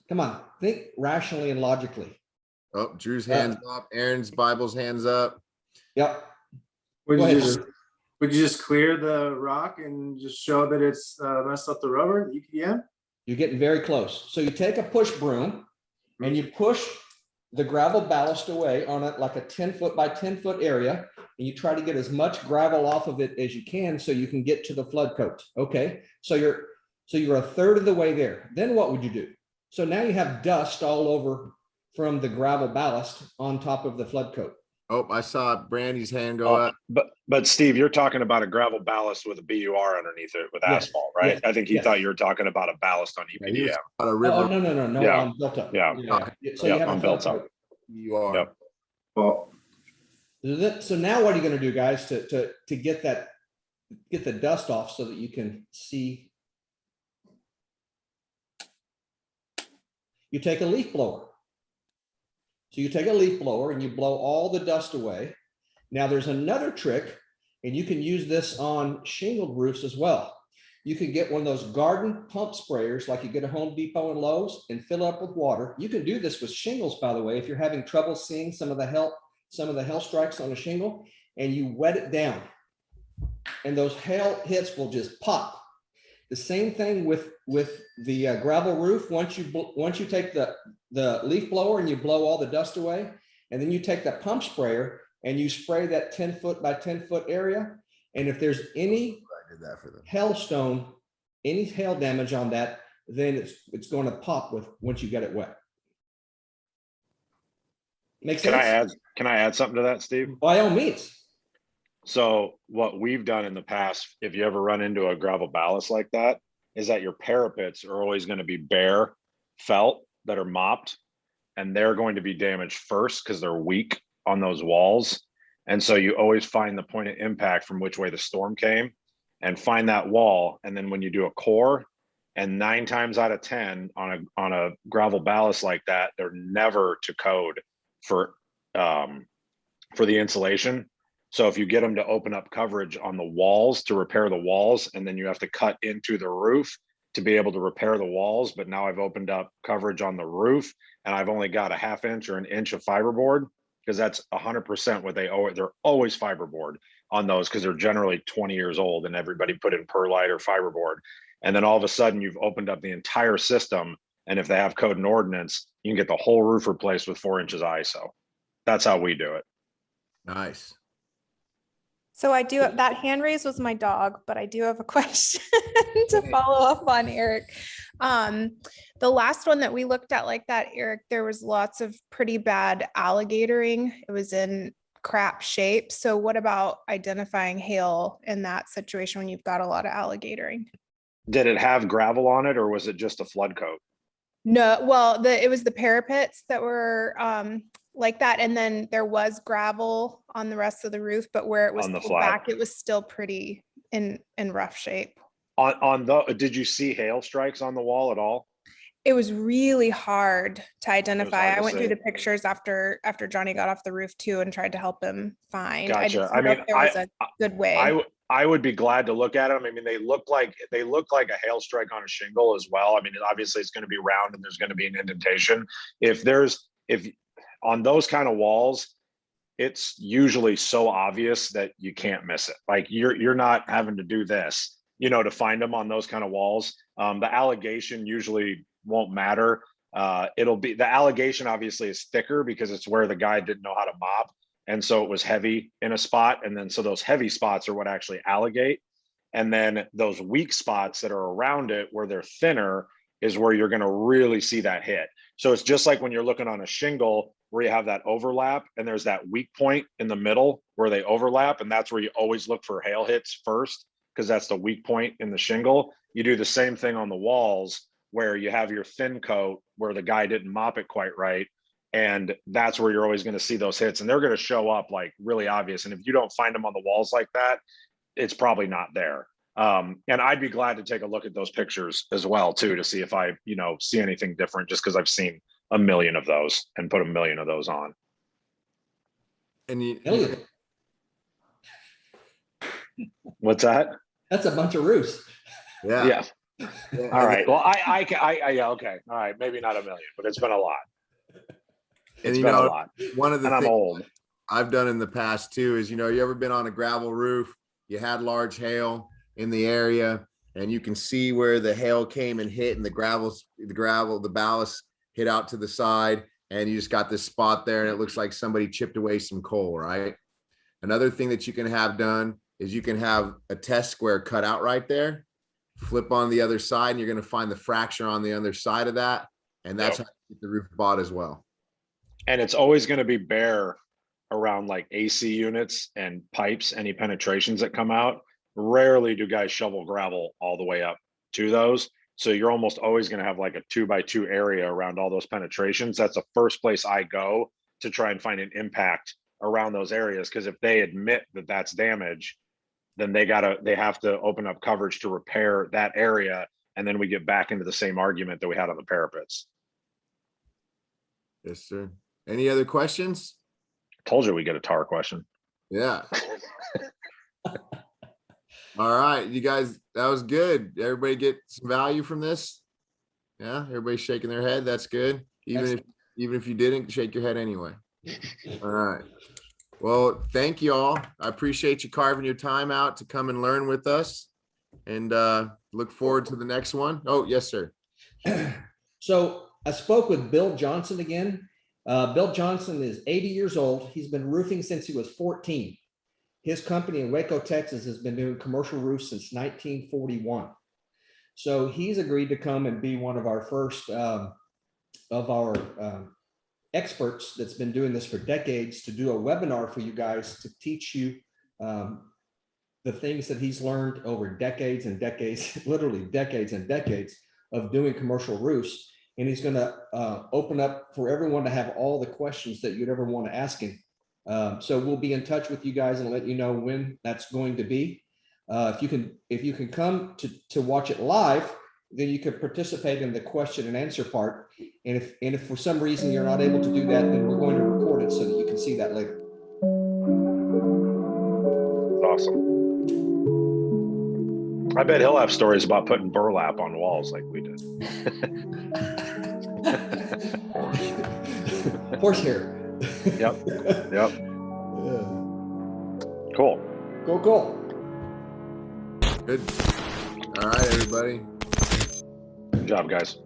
G: Come on, think rationally and logically.
A: Oh, Drew's hands up. Aaron's Bible's hands up.
G: Yep.
C: Would you just clear the rock and just show that it's messed up the rubber, the EPDM?
G: You're getting very close. So you take a push broom and you push the gravel ballast away on it like a 10-foot by 10-foot area, and you try to get as much gravel off of it as you can so you can get to the flood coat. Okay, so you're a third of the way there. Then what would you do? So now you have dust all over from the gravel ballast on top of the flood coat.
A: Oh, I saw Brandy's hand go up.
H: But Steve, you're talking about a gravel ballast with a BUR underneath it with
G: Yes,
H: asphalt, right?
G: yes,
H: I think he
G: yes.
H: thought you were talking about a ballast on EPDM.
A: On a river.
G: Oh, no,
H: Yeah.
G: on built up.
H: Yeah.
G: So you have
H: on
G: a
H: built
G: flood
H: up.
G: coat.
A: You are.
H: Yep.
C: Well,
G: So now what are you going to do, guys, to get the dust off so that you can see? You take a leaf blower. So you take a leaf blower and you blow all the dust away. Now there's another trick, and you can use this on shingled roofs as well. You can get one of those garden pump sprayers like you get at Home Depot and Lowe's and fill it up with water. You can do this with shingles, by the way, if you're having trouble seeing some of the hail strikes on a shingle, and you wet it down, and those hail hits will just pop. The same thing with the gravel roof. Once you take the leaf blower and you blow all the dust away, and then you take the pump sprayer and you spray that 10-foot by 10-foot area, and if there's any hailstone, any hail damage on that, then it's going to pop once you get it wet. Makes sense?
H: Can I add something to that, Steve?
G: By all means.
H: So what we've done in the past, if you ever run into a gravel ballast like that, is that your parapets are always going to be bare felt that are mopped, and they're going to be damaged first because they're weak on those walls. And so you always find the point of impact from which way the storm came and find that wall. And then when you do a core, and 9 times out of 10 on a gravel ballast like that, they're never to code for the insulation. So if you get them to open up coverage on the walls to repair the walls, and then you have to cut into the roof to be able to repair the walls, but now I've opened up coverage on the roof and I've only got a 1/2 inch or 1 inch of fiberboard, because that's 100% what they're always fiberboard on those, because they're generally 20 years old and everybody put in perlite or fiberboard. And then all of a sudden you've opened up the entire system, And if they have code and ordinance, you can get the whole roof replaced with 4 inches ISO. That's how we do it.
A: Nice.
E: So I do, that hand raise was my dog, but I do have a question to follow up on, Eric. The last one that we looked at like that, Eric, there was lots of pretty bad alligatoring. It was in crap shape. So what about identifying hail in that situation when you've got a lot of alligatoring?
H: Did it have gravel on it, or was it just a flood coat?
E: No, well, it was the parapets that were like that, and then there was gravel on the rest of the roof, but where it was
H: On the
E: pulled
H: flat.
E: back, it was still pretty in rough shape.
H: Did you see hail strikes on the wall at all?
E: It was really hard to identify.
H: hard to
E: I went through
H: see.
E: the pictures after Johnny got off the roof too and tried to help him find. I
H: Gotcha.
E: just
H: I
E: know
H: mean,
E: if there was a good way.
H: I would be glad to look at them. I mean, they look like a hail strike on a shingle as well. I mean, obviously it's going to be round and there's going to be an indentation. If on those kind of walls, it's usually so obvious that you can't miss it. Like you're not having to do this, to find them on those kind of walls. The allegation usually won't matter. The allegation obviously is thicker because it's where the guy didn't know how to mop. And so it was heavy in a spot. And then so those heavy spots are what actually alligate. And then those weak spots that are around it where they're thinner is where you're going to really see that hit. So it's just like when you're looking on a shingle where you have that overlap and there's that weak point in the middle where they overlap. And that's where you always look for hail hits first, because that's the weak point in the shingle. You do the same thing on the walls where you have your thin coat where the guy didn't mop it quite right. And that's where you're always going to see those hits, and they're going to show up like really obvious. And if you don't find them on the walls like that, it's probably not there. And I'd be glad to take a look at those pictures as well too, to see if I, see anything different, just because I've seen a million of those and put a million of those on.
A: And
H: What's that?
G: That's a bunch of roofs.
H: Yeah. All right. Well, yeah, okay. All right. Maybe not a million, but it's been a lot.
A: And
H: It's been a lot.
A: One of the
H: And I'm old.
A: I've done in the past too is, you ever been on a gravel roof, you had large hail in the area and you can see where the hail came and hit and the ballast hit out to the side and you just got this spot there and it looks like somebody chipped away some coal, right? Another thing that you can have done is you can have a test square cut out right there, flip on the other side, and you're going to find the fracture on the other side of that. And that's how you get the roof bought as well.
H: And it's always going to be bare around like AC units and pipes, any penetrations that come out. Rarely do guys shovel gravel all the way up to those. So you're almost always going to have like a 2x2 area around all those penetrations. That's the first place I go to try and find an impact around those areas. Because if they admit that that's damage, then they have to open up coverage to repair that area. And then we get back into the same argument that we had on the parapets.
A: Yes, sir. Any other questions?
H: Told you we get a tar question.
A: Yeah. All right, you guys, that was good. Everybody get some value from this? Yeah, everybody's shaking their head. That's good. Even if you didn't, shake your head anyway. All right. Well, thank you all. I appreciate you carving your time out to come and learn with us, and look forward to the next one. Oh, yes, sir.
G: So I spoke with Bill Johnson again. Bill Johnson is 80 years old. He's been roofing since he was 14. His company in Waco, Texas has been doing commercial roofs since 1941. So he's agreed to come and be one of our first experts that's been doing this for decades, to do a webinar for you guys to teach you the things that he's learned over decades and decades, literally decades and decades of doing commercial roofs. And he's going to open up for everyone to have all the questions that you'd ever want to ask him. So we'll be in touch with you guys and let you know when that's going to be. If you can come to watch it live, then you could participate in the question and answer part. And if for some reason you're not able to do that, then we're going to record it so that you can see that later.
H: Awesome. I bet he'll have stories about putting burlap on walls like we did.
G: Horsehair.
H: Yep. Cool.
G: Cool.
A: Good. All right, everybody.
H: Good job, guys.